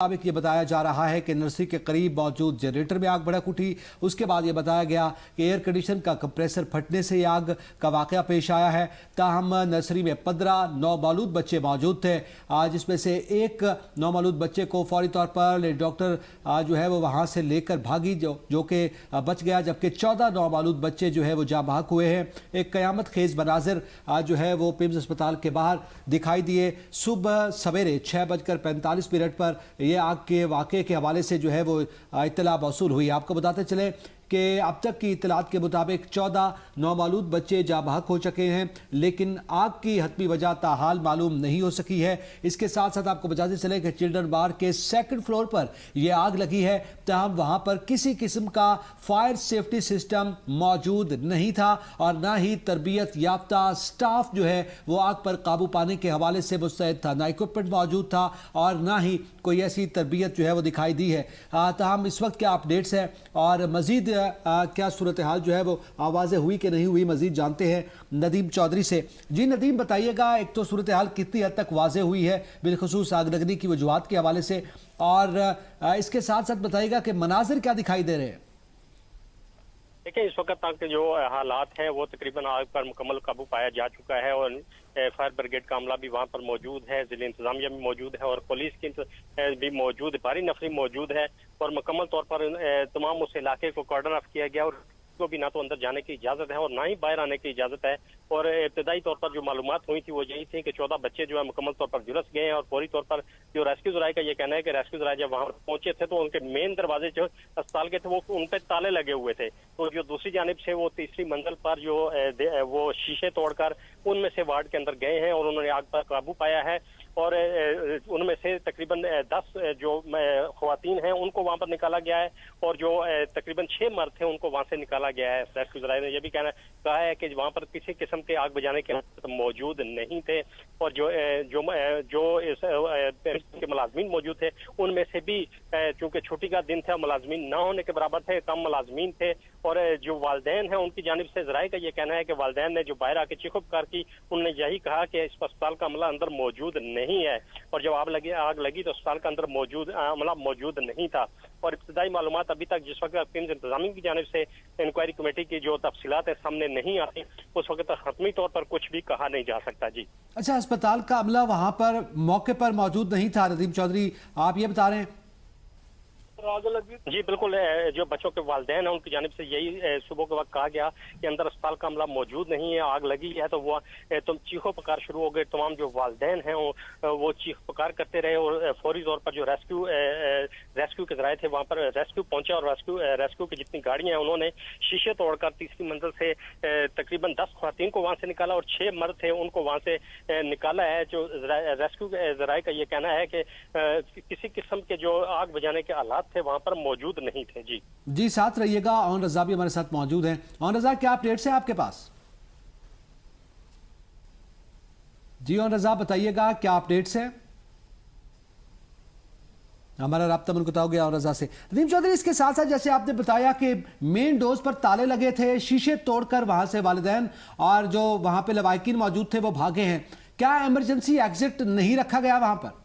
मुताबिक ये बताया जा रहा है कि नर्सरी के करीब मौजूद जनरेटर में आग भड़क उठी। उसके बाद ये बताया गया कि एयर कंडीशन का कंप्रेसर फटने से आग का वाकया पेश आया है। ताहम नर्सरी में 15 नौमालूद बच्चे मौजूद थे, जिसमें से एक नौमालूद बच्चे को फौरी तौर पर डॉक्टर जो है वो वहाँ से लेकर भागी, जो कि बच गया, जबकि 14 नौमालूद बच्चे जो है वो जाँ बहक हुए हैं। एक क़यामत खेज मनाजिर जो है वो पिम्स अस्पताल के बाहर दिखाई दिए। सुबह सवेरे 6:45 पर ये आग के वाक़े के हवाले से जो है वो इत्तला मौसूल हुई। आपको बताते चले कि अब तक की इत्तलात के मुताबिक 14 नौमालूद बच्चे जाँ बहक हो चुके हैं, लेकिन आग की हतमी वजह ताहाल मालूम नहीं हो सकी है। इसके साथ साथ आपको बताते चले कि चिल्ड्रन बार के 2nd फ्लोर पर यह आग लगी है, तहम वहाँ पर किसी किस्म का फायर सेफ्टी सिस्टम मौजूद नहीं था और ना ही तरबियत याफ्ता स्टाफ जो है वो आग पर काबू पाने के हवाले से मुस्तैद था, ना इक्विपमेंट मौजूद था और ना ही कोई ऐसी तरबियत जो है वो दिखाई दी है। तहम इस वक्त क्या अपडेट्स हैं और मज़ीद क्या सूरत हाल जो है वो आवाज़ें हुई कि नहीं हुई, मज़ीद जानते हैं नदीम चौधरी से। जी नदीम, बताइएगा एक तो सूरत हाल कितनी हद तक वाज़ेह हुई है बिलखुसूस आग लगने की वजूहात के हवाले से, और इसके साथ साथ बताइएगा कि मनाजिर क्या दिखाई दे रहे हैं। देखिए, इस वक्त तक जो हालात हैं वो तकरीबन आग पर मुकम्मल काबू पाया जा चुका है और फायर ब्रिगेड का अमला भी वहाँ पर मौजूद है, जिला इंतजामिया भी मौजूद है और पुलिस की भी मौजूद, भारी नफरी मौजूद है और मुकम्मल तौर पर तमाम उस इलाके को कॉर्डन ऑफ किया गया और को भी ना तो अंदर जाने की इजाजत है और ना ही बाहर आने की इजाजत है। और इब्तदाई तौर पर जो मालूमात हुई थी वो यही थी कि 14 बच्चे जो है मुकम्मल तौर पर झुलस गए हैं और फौरी तौर पर जो रेस्क्यू ज़राए का ये कहना है कि रेस्क्यू ज़राए जब वहाँ पहुंचे थे तो उनके मेन दरवाजे जो अस्पताल के थे वो उन पर ताले लगे हुए थे, तो जो दूसरी जानिब से वो तीसरी मंजिल पर जो वो शीशे तोड़कर उनमें से वार्ड के अंदर गए हैं और उन्होंने आग पर काबू पाया है और उनमें से तकरीबन 10 जो ख्वातीन हैं उनको वहां पर निकाला गया है और जो तकरीबन 6 मर्द थे उनको वहां से निकाला गया है। रेस्क्यू ज़राए ने यह भी कहा है कि वहां पर किसी किस्म के आग बुझाने के मौजूद नहीं थे और जो इस के मुलाजमीन मौजूद थे उनमें से भी चूंकि छुट्टी का दिन था, मुलाजमीन ना होने के बराबर थे, कम मुलाजमीन थे और जो वालदैन हैं उनकी जानिब से ज़राए का ये कहना है कि वालदैन ने जो बाहर आके चीखो पुकार की, उन्होंने यही कहा कि इस अस्पताल का अमला अंदर मौजूद नहीं है और जब आग लगी तो अस्पताल के अंदर अमला मौजूद नहीं था। और इब्तदाई मालूमात अभी तक जिस वक्त पिम्स इंतजामिया की जानिब से इंक्वायरी कमेटी की जो तफसीलात है सामने नहीं आती, उस वक्त तक हतमी तौर पर कुछ भी कहा नहीं जा सकता। जी अच्छा, अस्पताल का अमला वहां पर मौके पर मौजूद नहीं था, नदीम चौधरी आप ये बता रहे हैं? जी बिल्कुल, जो बच्चों के वालिदैन हैं उनकी जानिब से यही सुबह के वक्त कहा गया कि अंदर अस्पताल का अमला मौजूद नहीं है, आग लगी है, तो वो तुम चीखो पकार शुरू हो गए। तमाम जो वालिदैन हैं वो चीख पकार करते रहे और फौरी तौर पर जो रेस्क्यू के ज़राए थे वहाँ पर रेस्क्यू पहुंचा और रेस्क्यू की जितनी गाड़ियां हैं उन्होंने शीशे तोड़कर तीसरी मंजिल से तकरीबन 10 ख्वातीन को वहाँ से निकाला और 6 मर्द थे उनको वहाँ से निकाला है। जो रेस्क्यू ज़राए का ये कहना है कि किसी किस्म के जो आग बुझाने के हालात थे वहां पर मौजूद नहीं थे। जी साथ रहिएगा। ऑन रजा भी हमारे साथ मौजूद हैं। ऑन रजा, क्या अपडेट्स हैं आपके पास? जी ऑन रजा बताइएगा क्या अपडेट्स हैं? हमारा राब्ता मुनक़ता हो गया ऑन रजा से। नदीम चौधरी, इसके साथ साथ जैसे आपने बताया कि मेन डोर्स पर ताले लगे थे, शीशे तोड़कर वहां से वालिदैन और जो वहां पे लवाकिन मौजूद थे वो भागे हैं, क्या इमरजेंसी एग्जिट नहीं रखा गया वहां पर?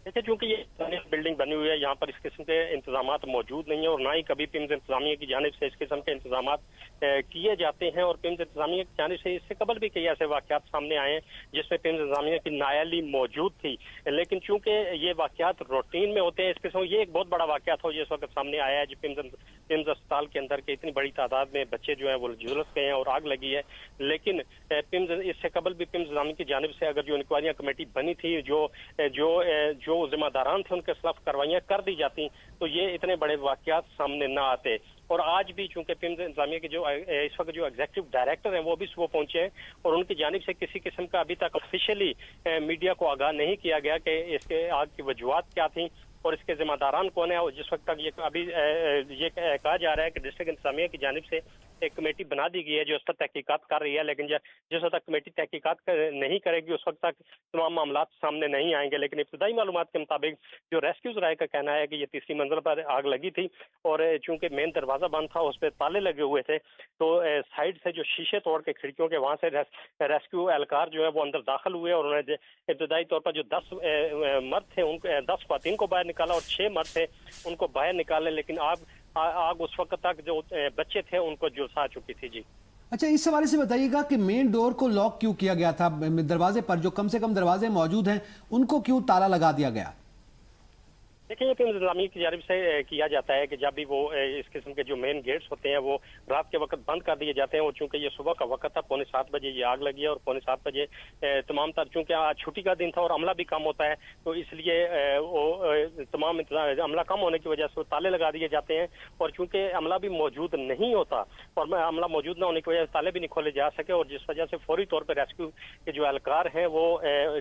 देखिए, चूंकि ये बिल्डिंग बनी हुई है, यहाँ पर इस किस्म के इंतजामात मौजूद नहीं है और ना ही कभी पिम्स इंतजामिया की जानिब से इस किस्म के इंतजामात किए जाते हैं और पिम्स इंतजामिया की जानिब से इससे कबल भी कई ऐसे वाक़यात सामने आए हैं जिसमें पिम्स इंतजामिया की नाअहली मौजूद थी, लेकिन चूंकि ये वाक़यात रूटीन में होते हैं, इस किस्म ये एक बहुत बड़ा वाक़या था जिस वक्त सामने आया है। जो पिम्स अस्पताल के अंदर के इतनी बड़ी तादाद में बच्चे जो है वो झुलस गए हैं और आग लगी है, लेकिन पिम्स इससे कबल भी पिम्स इंतजामिया की जानिब से अगर जो इंक्वायरी कमेटी बनी थी, जो जिम्मेदारान थे उनके खिलाफ कार्रवाइयां कर दी जाती तो ये इतने बड़े वाकयात सामने ना आते। और आज भी चूंकि पिम्स इंतजामिया के जो इस वक्त जो एग्जीक्यूटिव डायरेक्टर हैं वो भी सुबह पहुंचे हैं और उनकी जानिब से किसी किस्म का अभी तक ऑफिशियली मीडिया को आगाह नहीं किया गया कि इसके आग की वजूहात क्या थी और इसके जिम्मेदारान कौन है। और जिस वक्त तक ये अभी ये कहा जा रहा है कि डिस्ट्रिक्ट इंतजामिया की जानिब से एक कमेटी बना दी गई है जो इस पर तहकीकात कर रही है, लेकिन जिस वक्त तक कमेटी तहकीकात नहीं करेगी उस वक्त तक तमाम मामला सामने नहीं आएंगे। लेकिन इब्तदाई मालूमात के मुताबिक जो रेस्क्यू ज़राए का कहना है कि ये तीसरी मंजिल पर आग लगी थी और चूंकि मेन दरवाज़ा बंद था, उस पर ताले लगे हुए थे, तो साइड से जो शीशे तोड़ के खिड़कियों के वहाँ से रेस्क्यू एहलकार जो है वो अंदर दाखिल हुए और उन्हें इब्तदाई तौर पर जो 10 मर्द थे उनको 10 ख्वातीन को बाहर निकाला और 6 मर्द थे उनको बाहर निकाले, लेकिन आग उस वक्त तक जो बच्चे थे उनको झुलसा चुकी थी। जी अच्छा, इस हवाले से बताइएगा कि मेन डोर को लॉक क्यों किया गया था? दरवाजे पर जो कम से कम दरवाजे मौजूद हैं उनको क्यों ताला लगा दिया गया? देखिए, ये इंतजामिया की जानिब से किया जाता है कि जब भी वो इस किस्म के जो मेन गेट्स होते हैं वो रात के वक्त बंद कर दिए जाते हैं, और चूंकि ये सुबह का वक्त था, 6:45 बजे ये आग लगी है और 6:45 बजे तमाम तर चूंकि आज छुट्टी का दिन था और अमला भी कम होता है, तो इसलिए वो तमाम अमला कम होने की वजह से वो ताले लगा दिए जाते हैं। और चूंकि अमला भी मौजूद नहीं होता और अमला मौजूद न होने की वजह से ताले भी नहीं खोले जा सके, और जिस वजह से फौरी तौर पर रेस्क्यू के जो एहलकार हैं वो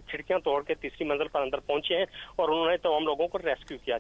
खिड़कियां तोड़ के तीसरी मंजिल पर अंदर पहुंचे हैं और उन्होंने तमाम लोगों को रेस्क्यू किया।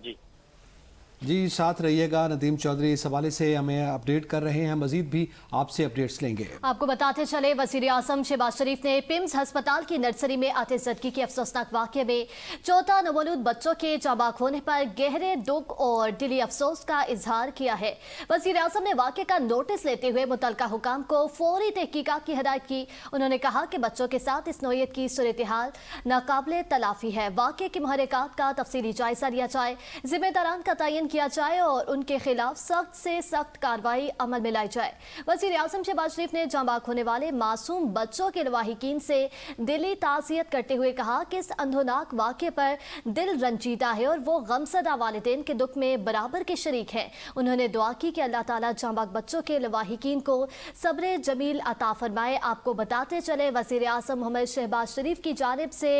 जी साथ रहिएगा। नदीम चौधरी इस हवाले से हमें अपडेट कर रहे हैं, मजीद भी आपसे अपडेट्स लेंगे। आपको बताते चले, वज़ीर आज़म शहबाज शरीफ ने पिम्स अस्पताल की नर्सरी में आतिश ज़दगी के अफसोसनाक वाक़े में 14 नवमौलूद बच्चों के जाबाक होने पर गहरे दुख और दिली अफसोस का इजहार किया है। वज़ीर आज़म ने वाक़े का नोटिस लेते हुए मुतल्लिका हुकाम को फौरी तहकीकात की हिदायत की। उन्होंने कहा कि बच्चों के साथ इस नौयत की सूरत हाल नाकाबिले तलाफी है। वाक़े की महरक़ात का तफसीली जायजा लिया जाए, जिम्मेदारान का तयन किया जाए और उनके खिलाफ सख्त से सख्त कार्रवाई अमल में लाई जाए। वज़ीर आज़म शहबाज शरीफ ने जांबाक होने वाले मासूम बच्चों के लवाहिकीन से दिली ताज़ियत करते हुए कहा कि इस अंधोनाक वाक़े पर दिल रंजीदा है और वो गमसदा वालिदैन के दुख में बराबर के शरीक हैं। उन्होंने दुआ की कि अल्लाह ताला जांबाक बच्चों के लवाहिकीन को सब्र जमील अता फरमाए। आपको बताते चले, वज़ीर आज़म मोहम्मद शहबाज शरीफ की जानिब से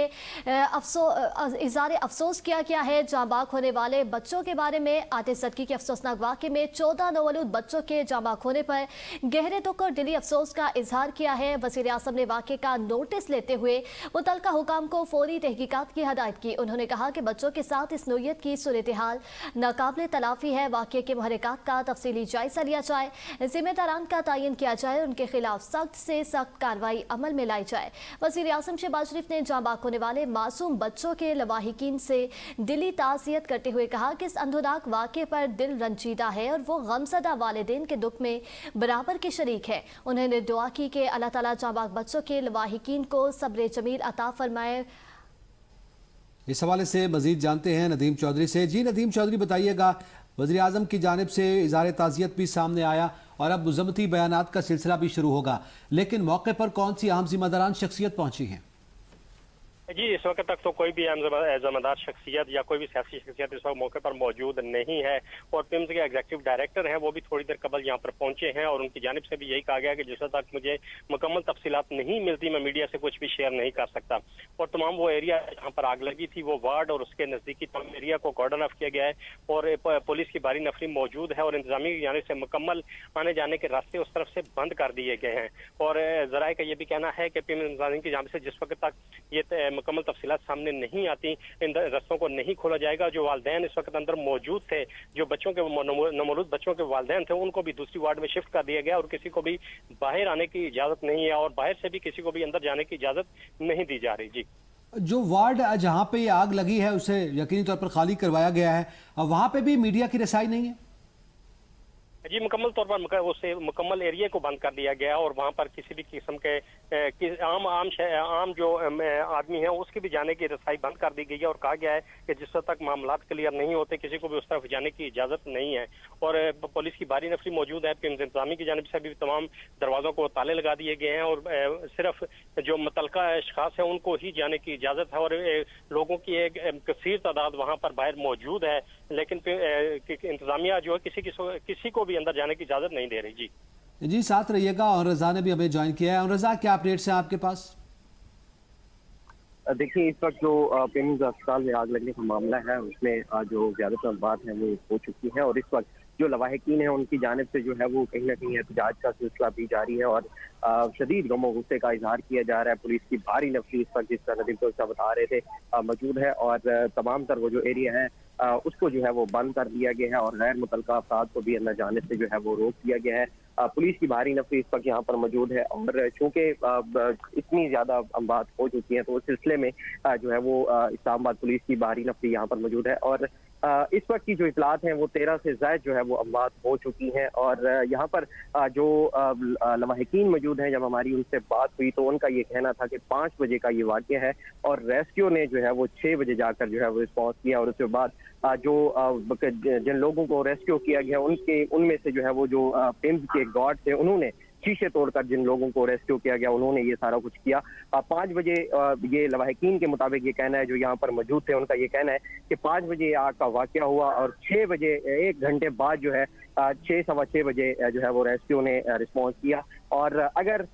इज़हार अफसोस किया गया है। जांबाक होने वाले बच्चों के बारे में आतिश ज़दगी के अफसोसनाक वाक़े में 14 नवमौलूद बच्चों के जाबाक होने पर गहरे दुख और दिली अफसोस का इजहार किया है। वज़ीर आज़म ने वाक़े का नोटिस लेते हुए मुतल्लिका हुकाम को फौरी तहकीकात की हिदायत की। उन्होंने कहा कि बच्चों के साथ इस नौयत की सूरत हाल नाकाबिले तलाफी है। वाक़े के महरक़ात का तफसीली जायजा लिया जाए, जिम्मेदारान का तयन किया जाए, उनके खिलाफ सख्त से सख्त कार्रवाई अमल में लाई जाए। वज़ीर आज़म शहबाज शरीफ ने जाबाक होने वाले मासूम बच्चों के लवाहिकीन से दिली ताज़ियत करते हुए कहा कि इस अंधोनाक वाक़े पर दिल रंजीदा है और वो गमसदा वालिदैन के दुख में बराबर के शरीक है। उन्होंने दुआ की कि अल्लाह ताला जाबाक बच्चों के लवाहिकीन को सब्र जमील अता फरमाए। इस हवाले से मजीद जानते हैं नदीम चौधरी से। जी नदीम चौधरी, बताइएगा, वज़ीर आज़म की जानिब से इज़हार ताज़ियत भी सामने आया और अब मुज़म्मती बयानात का सिलसिला भी शुरू होगा, लेकिन मौके पर कौन सी अहम ज़िम्मेदारान शख्सियत पहुंची हैं? जी, इस वक्त तक तो कोई भी ज़िम्मेदार शख्सियत या कोई भी सियासी शख्सियत इस वक्त मौके पर मौजूद नहीं है, और पिम्स के एग्जीक्यूटिव डायरेक्टर हैं वो भी थोड़ी देर कबल यहाँ पर पहुंचे हैं और उनकी जानिब से भी यही कहा गया कि जिस तक मुझे मुकम्मल तफसीलात नहीं मिलती मैं मीडिया से कुछ भी शेयर नहीं कर सकता। और तमाम वो एरिया जहाँ पर आग लगी थी वो वार्ड और उसके नज़दीकी तमाम एरिया को कॉर्डन ऑफ किया गया है और पुलिस की भारी नफरी मौजूद है और इंतजामिया की जानिब से मुकम्मल आने जाने के रास्ते उस तरफ से बंद कर दिए गए हैं। और ज़राए का ये भी कहना है कि पिम्स इंतजामिया की जानिब से जिस वक्त तक ये मुकम्मल तफसीलात सामने नहीं आती, इन रस्तों को नहीं खोला जाएगा। जो वालिदैन इस वक्त अंदर मौजूद थे, जो बच्चों के नवमौलूद बच्चों के वालिदैन थे, उनको भी दूसरी वार्ड में शिफ्ट कर दिया गया और किसी को भी बाहर आने की इजाजत नहीं है और बाहर से भी किसी को भी अंदर जाने की इजाजत नहीं दी जा रही। जी, जो वार्ड जहां पे ये आग लगी है उसे यकीनी तौर पर खाली करवाया गया है, वहां पे भी मीडिया की रसाई नहीं है? जी, मुकम्मल तौर पर उसे मुकम्मल एरिया को बंद कर दिया गया और वहाँ पर किसी भी किस्म के आम जो आदमी है उसकी भी जाने की रसाई बंद कर दी गई है और कहा गया है कि जिस तक मामला क्लियर नहीं होते किसी को भी उस तरफ जाने की इजाज़त नहीं है। और पुलिस की भारी नफरी मौजूद है। इंतजामी की जानिब से भी तमाम दरवाज़ों को ताले लगा दिए गए हैं और सिर्फ जो मुतल्लिका अशखास है उनको ही जाने की इजाज़त है और लोगों की एक कसीर तादाद वहाँ पर बाहर मौजूद है, लेकिन इंतजामिया जो है किसी को भी अंदर जाने की इजाजत नहीं दे रही। जी साथ रहिएगा। और रजा ने भी हमें ज्वाइन किया है। और रजा, क्या अपडेट्स हैं आपके पास? देखिए, इस वक्त जो पिम्स अस्पताल में आग लगने का मामला है उसमें जो ज्यादातर बात है वो हो चुकी है और इस वक्त जो लवाहिकीन है उनकी जानिब से जो है वो कहीं ना कहीं एहतजाज का सिलसिला भी जारी है और शदीद गमो गुस्से का इजहार किया जा रहा है। पुलिस की भारी नफरी इस वक्त, जिस तरह नदीम तो बता रहे थे, मौजूद है और तमाम तर वो जो एरिया है उसको जो है वो बंद कर दिया गया है और गैर मुतल्लिका अफराद को भी अंदर जाने से जो है वो रोक दिया गया है। पुलिस की भारी नफरी इस वक्त यहाँ पर मौजूद है। और चूंकि इतनी ज्यादा बात हो चुकी है तो उस सिलसिले में जो है वो इस्लामाबाद पुलिस की भारी नफरी यहाँ पर मौजूद है। और इस वक्त की जो इतलात हैं वो 13 से ज़ायद जो है वो अमवात हो चुकी हैं। और यहाँ पर जो लवाहिकीन मौजूद हैं, जब हमारी उनसे बात हुई तो उनका ये कहना था कि 5 बजे का ये वाक़या है और रेस्क्यू ने जो है वो 6 बजे जाकर जो है वो रिस्पॉन्स किया। और उसके बाद जिन लोगों को रेस्क्यू किया गया उनमें से जो है वो जो पिम्स के गार्ड थे उन्होंने शीशे तोड़कर जिन लोगों को रेस्क्यू किया गया उन्होंने ये सारा कुछ किया। 5 बजे ये लवाहिकीन के मुताबिक ये कहना है, जो यहाँ पर मौजूद थे उनका ये कहना है कि 5 बजे आग का वाक़या हुआ और 6 बजे 1 घंटे बाद जो है 6 सवा 6 बजे जो है वो रेस्क्यू ने रिस्पॉन्स किया। और अगर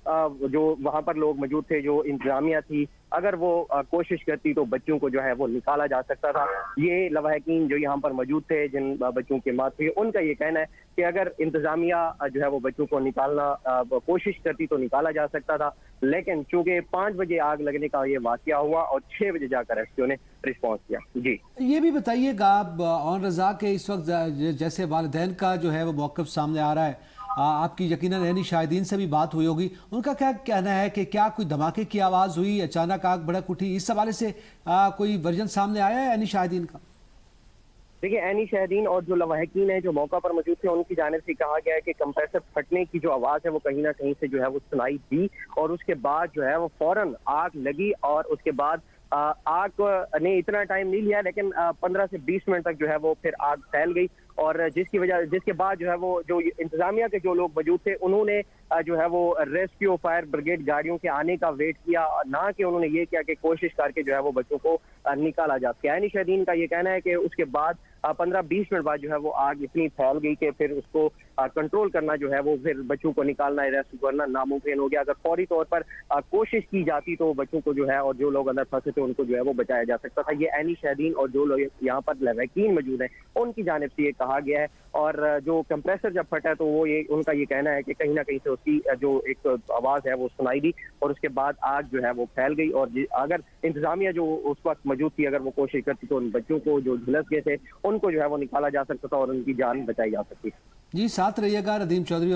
जो वहाँ पर लोग मौजूद थे, जो इंतजामिया थी, अगर वो कोशिश करती तो बच्चों को जो है वो निकाला जा सकता था। ये लवाहिकीन जो यहाँ पर मौजूद थे, जिन बच्चों की मौत हुई, उनका ये कहना है कि अगर इंतजामिया जो है वो बच्चों को निकालना कोशिश करती तो निकाला जा सकता था, लेकिन चूंकि 5 बजे आग लगने का ये वाक़या हुआ और 6 बजे जाकर रेस्क्यू ने रिस्पॉन्स किया। जी ये भी बताइएगा ऑन रज़ा के इस वक्त जैसे वालिदैन का जो है वो मौक़िफ़ सामने आ रहा है, आपकी यकीनन यानी शाहिदीन से भी बात हुई होगी, उनका क्या कहना है कि क्या कोई धमाके की आवाज़ हुई, अचानक आग भड़क उठी, इस हवाले से कोई वर्जन सामने आया है यानी शाहिदीन का? देखिए, ऐनी शाहिदीन और जो लवाहिकीन है जो मौका पर मौजूद थे उनकी जानिब से कहा गया है कि कंप्रेसर फटने की जो आवाज़ है वो कहीं ना कहीं से जो है वो सुनाई दी और उसके बाद जो है वो फौरन आग लगी। और उसके बाद आग ने इतना टाइम नहीं लिया, लेकिन 15 से 20 मिनट तक जो है वो फिर आग फैल गई। और जिसके बाद जो है वो जो इंतजामिया के जो लोग मौजूद थे उन्होंने जो है वो रेस्क्यू फायर ब्रिगेड गाड़ियों के आने का वेट किया, ना कि उन्होंने ये किया कि कोशिश करके जो है वो बच्चों को निकाला जा सके। ऐनी शाहिदीन का ये कहना है कि उसके बाद 15-20 मिनट बाद जो है वो आग इतनी फैल गई कि फिर उसको कंट्रोल करना जो है वो फिर बच्चों को निकालना, रेस्क्यू करना नामुमकिन हो गया। अगर फौरी तौर पर कोशिश की जाती तो बच्चों को जो है और जो लोग अंदर फंसे थे उनको जो है वो बचाया जा सकता था। ये ऐनी शाहिदीन और जो लोग यहाँ पर लवाहिकीन मौजूद हैं उनकी जानिब से ये कहा गया है। और जो कंप्रेसर जब फटा तो वो उनका ये कहना है कि कहीं ना कहीं से उसकी जो एक आवाज़ है वो सुनाई दी और उसके बाद आग जो है वो फैल गई। और अगर इंतजामिया जो उस वक्त मौजूद थी अगर वो कोशिश करती तो उन बच्चों को जो झुलस गए थे उनको जो है वो निकाला जा सकता था और उनकी जान बचाई जा सकती। जी साथ रहिएगा, रदीम चौधरी।